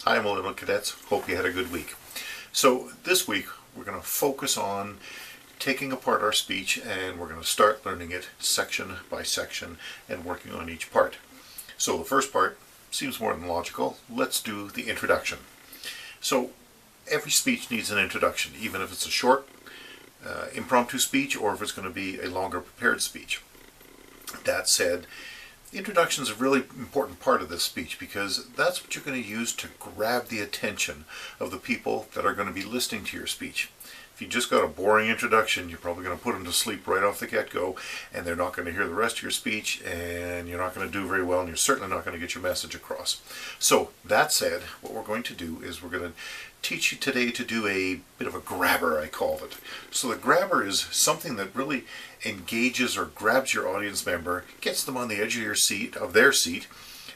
Hi, Melita cadets. Hope you had a good week. So this week we're going to focus on taking apart our speech, and we're going to start learning it section by section and working on each part. So the first part seems more than logical. Let's do the introduction. So every speech needs an introduction, even if it's a short impromptu speech or if it's going to be a longer prepared speech. That said, the introduction is a really important part of this speech because that's what you're going to use to grab the attention of the people that are going to be listening to your speech. If you just got a boring introduction, you're probably going to put them to sleep right off the get-go, and they're not going to hear the rest of your speech, and you're not going to do very well, and you're certainly not going to get your message across. So that said, what we're going to do is we're going to teach you today to do a bit of a grabber, I called it. So the grabber is something that really engages or grabs your audience member, gets them on the edge of their seat,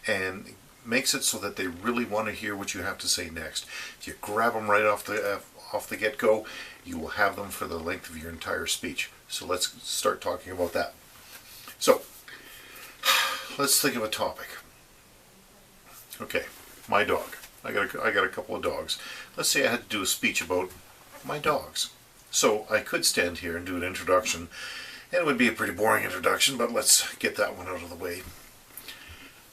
and makes it so that they really want to hear what you have to say next. If you grab them right off the get-go, you will have them for the length of your entire speech. So let's start talking about that. So let's think of a topic. Okay, my dog. I got a couple of dogs. Let's say I had to do a speech about my dogs. So I could stand here and do an introduction, and it would be a pretty boring introduction, but let's get that one out of the way.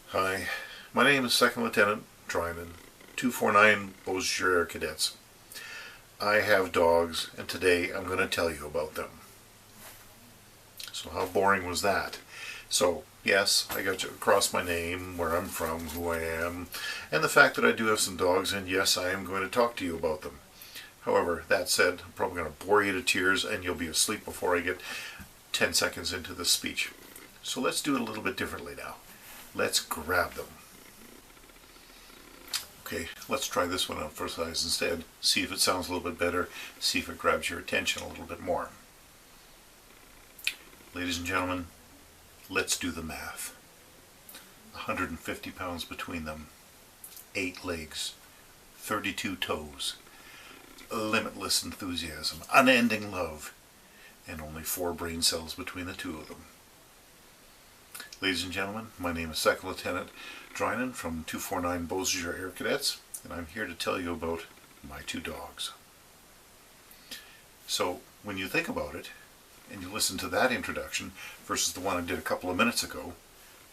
Hi, my name is Second Lieutenant Dryman, 249 Beaujeu Cadets. I have dogs, and today I'm going to tell you about them. So how boring was that? So yes, I got you across my name, where I'm from, who I am, and the fact that I do have some dogs, and yes, I am going to talk to you about them. However, that said, I'm probably going to bore you to tears, and you'll be asleep before I get 10 seconds into the speech. So let's do it a little bit differently now. Let's grab them. Okay, let's try this one out for size instead. See if it sounds a little bit better. See if it grabs your attention a little bit more. Ladies and gentlemen, let's do the math. 150 pounds between them, 8 legs, 32 toes, limitless enthusiasm, unending love, and only 4 brain cells between the two of them. Ladies and gentlemen, my name is Second Lieutenant Drynan from 249 Beaujeu Air Cadets, and I'm here to tell you about my 2 dogs. So when you think about it, and you listen to that introduction versus the one I did a couple of minutes ago,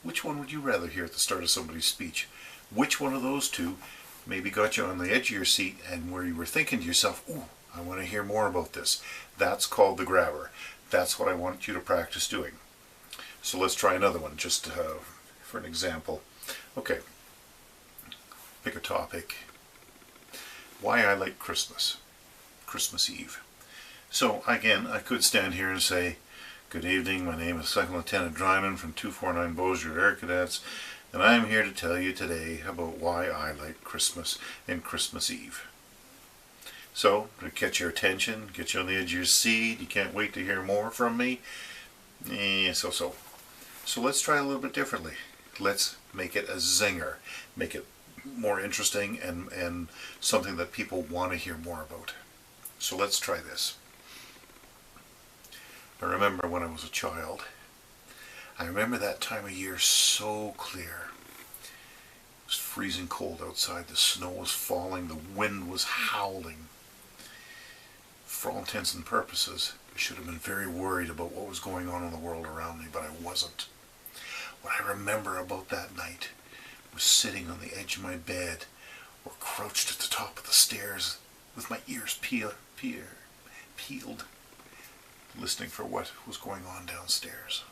which one would you rather hear at the start of somebody's speech? Which one of those two maybe got you on the edge of your seat and where you were thinking to yourself, ooh, I want to hear more about this? That's called the grabber. That's what I want you to practice doing. So let's try another one, just for an example. Okay, pick a topic. Why I like Christmas. Christmas Eve. So again, I could stand here and say, good evening, my name is Second Lieutenant Dryman from 249 Beaujeu Air Cadets, and I'm here to tell you today about why I like Christmas and Christmas Eve. So, to catch your attention, get you on the edge of your seat, you can't wait to hear more from me, so. So let's try a little bit differently. Let's make it a zinger, make it more interesting and something that people want to hear more about. So let's try this. I remember when I was a child. I remember that time of year so clear. It was freezing cold outside, the snow was falling, the wind was howling. For all intents and purposes, I should have been very worried about what was going on in the world around me, but I wasn't. What I remember about that night was sitting on the edge of my bed or crouched at the top of the stairs with my ears peeled, listening for what was going on downstairs.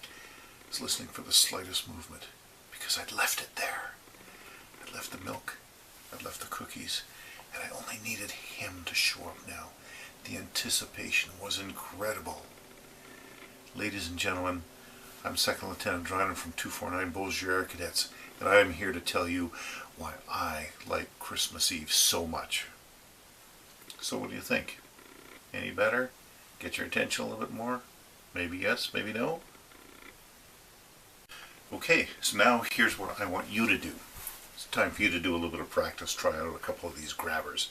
I was listening for the slightest movement because I'd left it there. I'd left the milk, I'd left the cookies, and I only needed him to show up now. The anticipation was incredible. Ladies and gentlemen, I'm Second Lieutenant Drynan from 249 Beaujeu Air Cadets, and I am here to tell you why I like Christmas Eve so much. So what do you think? Any better? Get your attention a little bit more? Maybe yes, maybe no? Okay, so now here's what I want you to do. It's time for you to do a little bit of practice, try out a couple of these grabbers.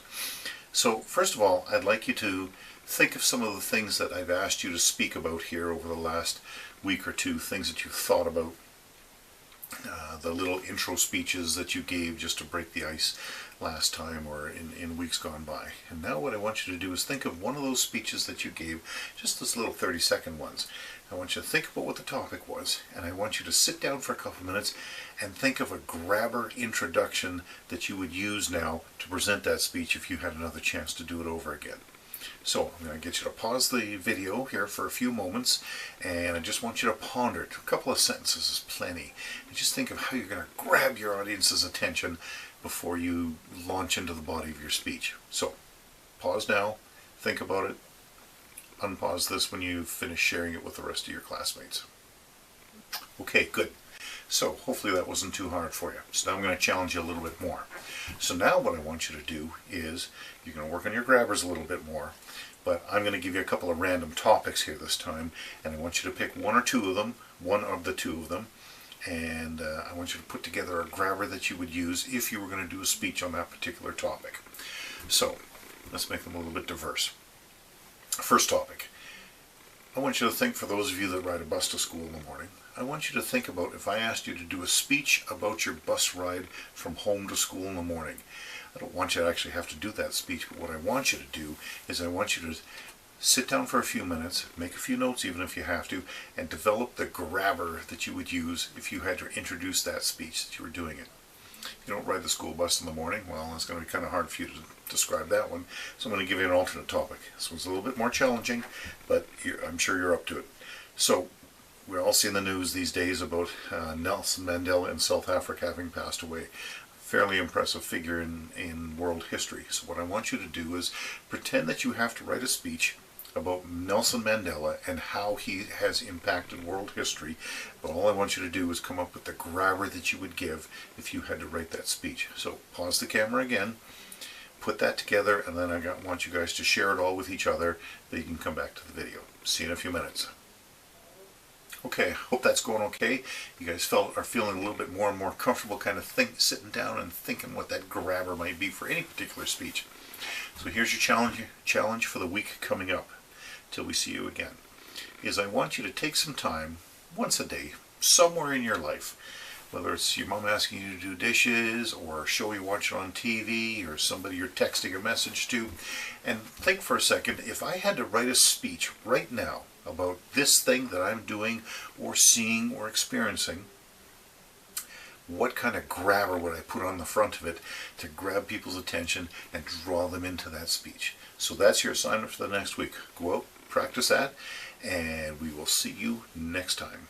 So first of all, I'd like you to think of some of the things that I've asked you to speak about here over the last week or two, things that you've thought about. the little intro speeches that you gave just to break the ice last time or in weeks gone by. And now what I want you to do is think of one of those speeches that you gave, just those little 30-second ones. I want you to think about what the topic was, and I want you to sit down for a couple minutes and think of a grabber introduction that you would use now to present that speech if you had another chance to do it over again. So I'm going to get you to pause the video here for a few moments, and I just want you to ponder it. A couple of sentences is plenty. And just think of how you're going to grab your audience's attention before you launch into the body of your speech. So pause now, think about it, unpause this when you finish sharing it with the rest of your classmates. Okay, good. So hopefully that wasn't too hard for you. So now I'm going to challenge you a little bit more. So now what I want you to do is you're going to work on your grabbers a little bit more, but I'm going to give you a couple of random topics here this time, and I want you to pick one of the two of them, and I want you to put together a grabber that you would use if you were going to do a speech on that particular topic. So let's make them a little bit diverse. First topic. I want you to think, for those of you that ride a bus to school in the morning, I want you to think about if I asked you to do a speech about your bus ride from home to school in the morning. I don't want you to actually have to do that speech, but what I want you to do is I want you to sit down for a few minutes, make a few notes even if you have to, and develop the grabber that you would use if you had to introduce that speech that you were doing it. You don't ride the school bus in the morning, well, it's going to be kind of hard for you to describe that one, so I'm going to give you an alternate topic. This one's a little bit more challenging, but I'm sure you're up to it. So, we're all seeing the news these days about Nelson Mandela in South Africa having passed away. Fairly impressive figure in world history. So what I want you to do is pretend that you have to write a speech about Nelson Mandela and how he has impacted world history, but all I want you to do is come up with the grabber that you would give if you had to write that speech. So pause the camera again, put that together, and then I want you guys to share it all with each other, then you can come back to the video. See you in a few minutes. Okay, hope that's going okay. You guys are feeling a little bit more and more comfortable kind of sitting down and thinking what that grabber might be for any particular speech. So here's your challenge for the week coming up, till we see you again, is I want you to take some time, once a day, somewhere in your life, whether it's your mom asking you to do dishes, or a show you're watching on TV, or somebody you're texting a message to, and think for a second, if I had to write a speech right now about this thing that I'm doing or seeing or experiencing, what kind of grabber would I put on the front of it to grab people's attention and draw them into that speech? So that's your assignment for the next week. Go out, practice that, and we will see you next time.